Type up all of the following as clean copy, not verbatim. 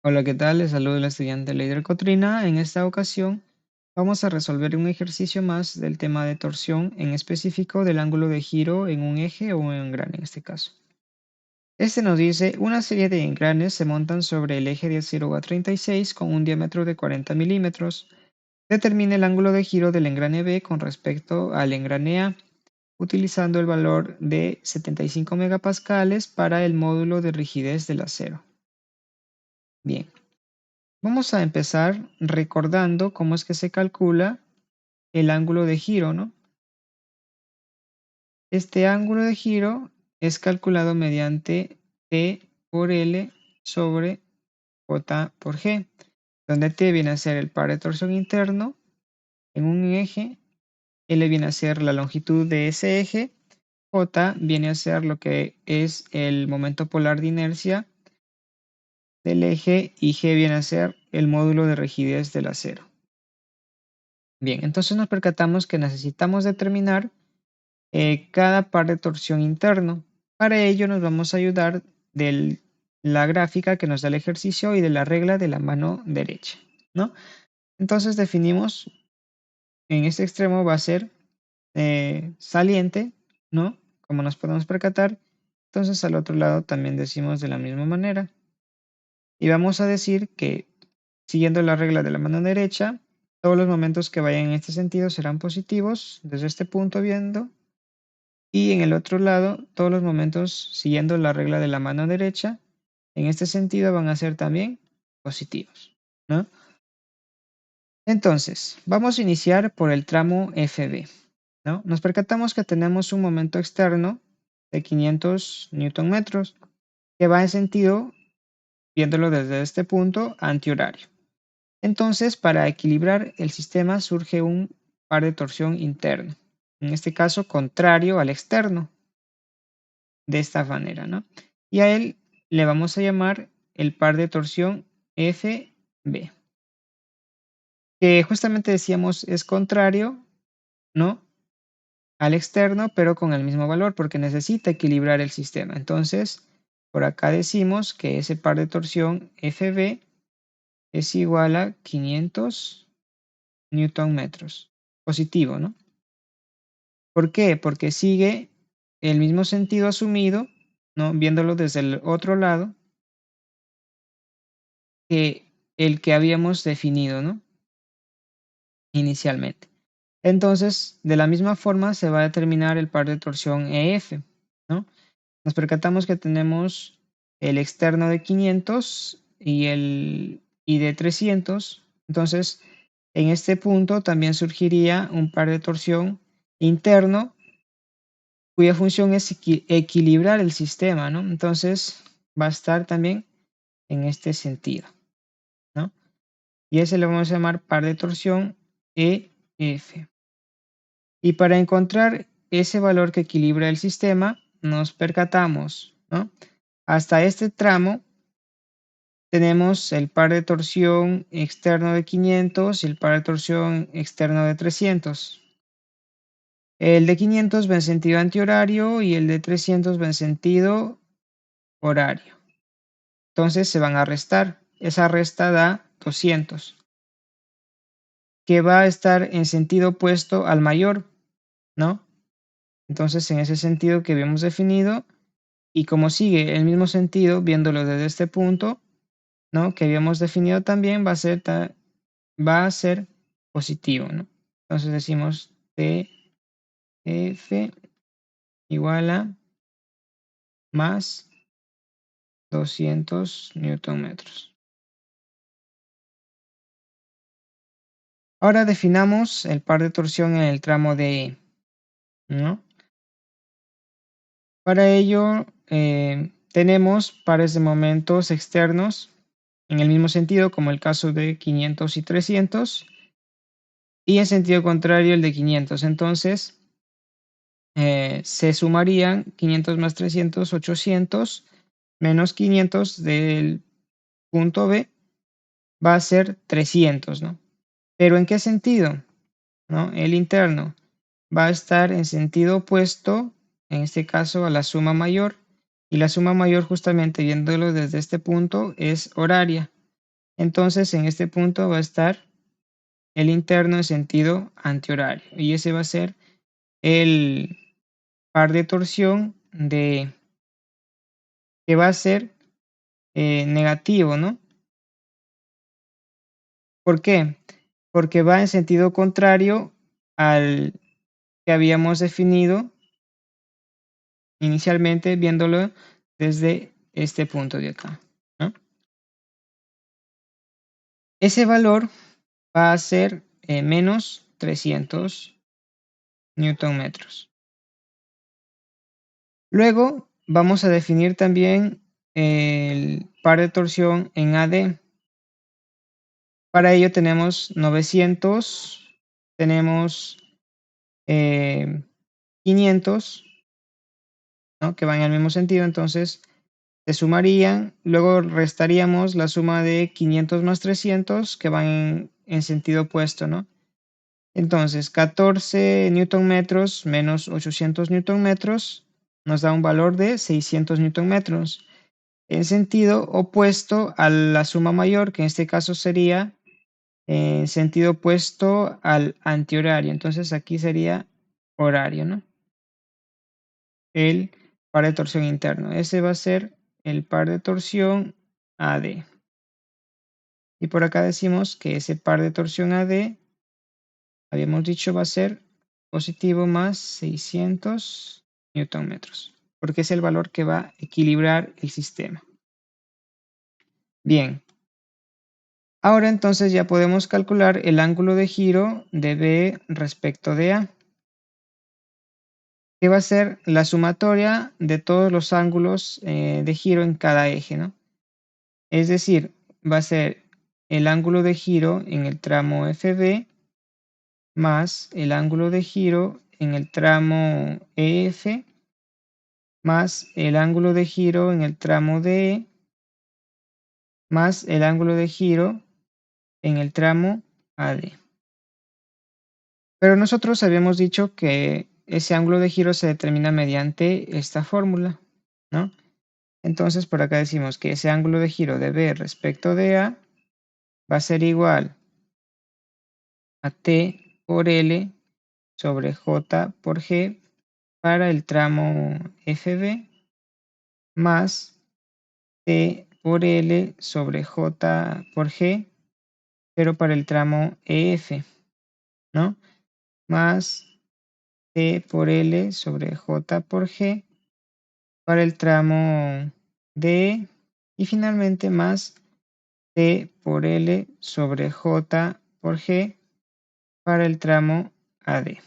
Hola, ¿qué tal? Les saludo el estudiante Leider Cotrina. En esta ocasión vamos a resolver un ejercicio más del tema de torsión, en específico del ángulo de giro en un eje o un engrane en este caso. Este nos dice, una serie de engranes se montan sobre el eje de 0 a 36 con un diámetro de 40 milímetros. Determine el ángulo de giro del engrane B con respecto al engrane A, utilizando el valor de 75 megapascales para el módulo de rigidez del acero. Bien. Vamos a empezar recordando cómo es que se calcula el ángulo de giro, ¿no? Este ángulo de giro es calculado mediante T por L sobre J por G, donde T viene a ser el par de torsión interno en un eje, L viene a ser la longitud de ese eje, J viene a ser lo que es el momento polar de inercia del eje y G viene a ser el módulo de rigidez del acero. Bien, entonces nos percatamos que necesitamos determinar cada par de torsión interno. Para ello nos vamos a ayudar de la gráfica que nos da el ejercicio y de la regla de la mano derecha, ¿no? Entonces definimos, en este extremo va a ser saliente, ¿no? Como nos podemos percatar. Entonces al otro lado también decimos de la misma manera. Y vamos a decir que, siguiendo la regla de la mano derecha, todos los momentos que vayan en este sentido serán positivos, desde este punto viendo. Y en el otro lado, todos los momentos siguiendo la regla de la mano derecha, en este sentido van a ser también positivos, ¿no? Entonces, vamos a iniciar por el tramo FB, ¿no? Nos percatamos que tenemos un momento externo de 500 Newton metros que va en sentido, viéndolo desde este punto, antihorario. Entonces, para equilibrar el sistema surge un par de torsión interno, en este caso contrario al externo, de esta manera, ¿no? Y a él le vamos a llamar el par de torsión FB, que justamente decíamos es contrario, ¿no? Al externo, pero con el mismo valor, porque necesita equilibrar el sistema. Entonces, por acá decimos que ese par de torsión FB es igual a 500 Newton metros. Positivo, ¿no? ¿Por qué? Porque sigue el mismo sentido asumido, ¿no? Viéndolo desde el otro lado, que el que habíamos definido, ¿no? Inicialmente. Entonces, de la misma forma se va a determinar el par de torsión EF, ¿no? Nos percatamos que tenemos el externo de 500 y de 300. Entonces, en este punto también surgiría un par de torsión interno cuya función es equilibrar el sistema, ¿no? Entonces, va a estar también en este sentido, ¿no? Y ese le vamos a llamar par de torsión EF. Y para encontrar ese valor que equilibra el sistema, nos percatamos, ¿no? Hasta este tramo tenemos el par de torsión externo de 500 y el par de torsión externo de 300. El de 500 va en sentido antihorario y el de 300 va en sentido horario. Entonces se van a restar. Esa resta da 200, que va a estar en sentido opuesto al mayor, ¿no? Entonces, en ese sentido que habíamos definido, y como sigue el mismo sentido, viéndolo desde este punto, ¿no? Que habíamos definido también, va a ser positivo, ¿no? Entonces decimos TF igual a más 200 Newton metros. Ahora definamos el par de torsión en el tramo de E, ¿no? Para ello, tenemos pares de momentos externos en el mismo sentido, como el caso de 500 y 300, y en sentido contrario el de 500. Entonces, se sumarían 500 más 300, 800, menos 500 del punto B, va a ser 300, ¿no? Pero ¿en qué sentido? ¿No? El interno va a estar en sentido opuesto, en este caso a la suma mayor, y la suma mayor justamente viéndolo desde este punto es horaria. entonces en este punto va a estar el interno en sentido antihorario. Y ese va a ser el par de torsión que va a ser negativo, ¿no? ¿Por qué? Porque va en sentido contrario al que habíamos definido inicialmente viéndolo desde este punto de acá, ¿no? Ese valor va a ser menos 300 newton metros. Luego vamos a definir también el par de torsión en AD. Para ello tenemos 900, tenemos 500, ¿no? Que van en el mismo sentido, entonces se sumarían, luego restaríamos la suma de 500 más 300 que van en sentido opuesto, ¿no? Entonces 14 newton metros menos 800 newton metros nos da un valor de 600 newton metros en sentido opuesto a la suma mayor, que en este caso sería en sentido opuesto al antihorario. Entonces aquí sería horario, ¿no? El par de torsión interno. Ese va a ser el par de torsión AD. Y por acá decimos que ese par de torsión AD, habíamos dicho, va a ser positivo más 600 newton metros, porque es el valor que va a equilibrar el sistema. Bien. Ahora entonces ya podemos calcular el ángulo de giro de B respecto de A, que va a ser la sumatoria de todos los ángulos de giro en cada eje, ¿no? Es decir, va a ser el ángulo de giro en el tramo FB más el ángulo de giro en el tramo EF más el ángulo de giro en el tramo DE más el ángulo de giro en el tramo AD. Pero nosotros habíamos dicho que ese ángulo de giro se determina mediante esta fórmula, ¿no? Entonces por acá decimos que ese ángulo de giro de B respecto de A va a ser igual a T por L sobre J por G para el tramo FB más T por L sobre J por G, pero para el tramo EF, ¿no? Más T por L sobre J por G para el tramo DE y finalmente más T por L sobre J por G para el tramo AD.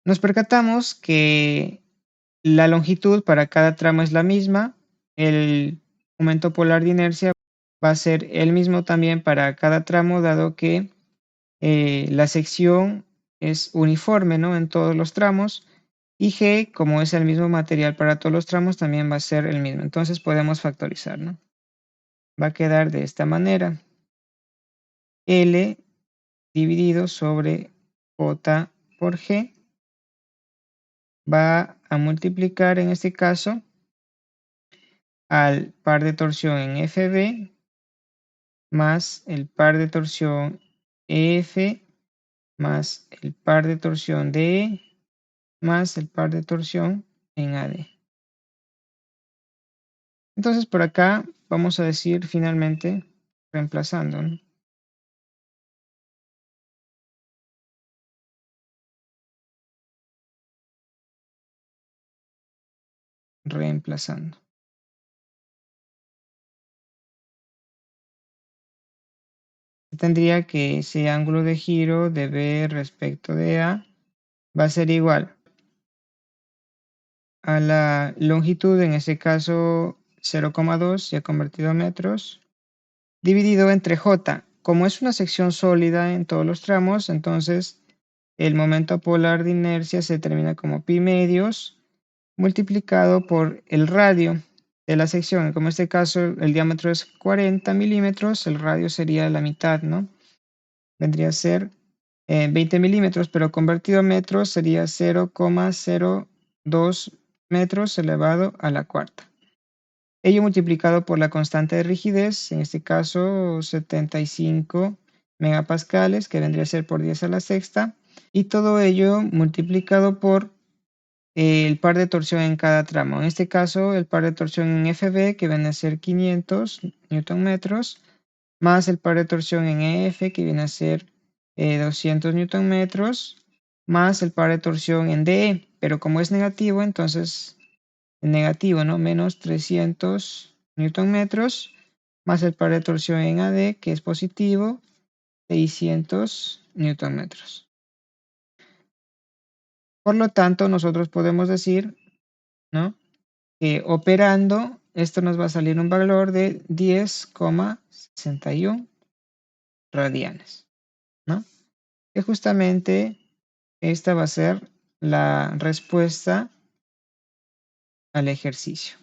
Nos percatamos que la longitud para cada tramo es la misma, el momento polar de inercia va a ser el mismo también para cada tramo, dado que la sección es uniforme, ¿no? En todos los tramos, y G, como es el mismo material para todos los tramos, también va a ser el mismo. Entonces podemos factorizar, ¿no? Va a quedar de esta manera. L dividido sobre J por G va a multiplicar en este caso al par de torsión en FB más el par de torsión EF más el par de torsión DE más el par de torsión en AD. Entonces por acá vamos a decir finalmente, reemplazando, ¿no? Reemplazando. Tendría que ese ángulo de giro de B respecto de A va a ser igual a la longitud, en este caso 0,2 ya convertido a metros, dividido entre J. Como es una sección sólida en todos los tramos, entonces el momento polar de inercia se determina como pi medios multiplicado por el radio de la sección. Como en este caso el diámetro es 40 milímetros, el radio sería la mitad, ¿no? Vendría a ser 20 milímetros, pero convertido a metros sería 0,02 metros elevado a la cuarta. ello multiplicado por la constante de rigidez, en este caso 75 megapascales, que vendría a ser por 10 a la sexta, y todo ello multiplicado por el par de torsión en cada tramo. En este caso, el par de torsión en FB, que viene a ser 500 newton metros, más el par de torsión en EF, que viene a ser 200 newton metros, más el par de torsión en DE, pero como es negativo, entonces negativo, ¿no? Menos 300 newton metros, más el par de torsión en AD, que es positivo, 600 newton metros. Por lo tanto, nosotros podemos decir, ¿no?, que operando, esto nos va a salir un valor de 10,61 radianes, ¿no? Que justamente esta va a ser la respuesta al ejercicio.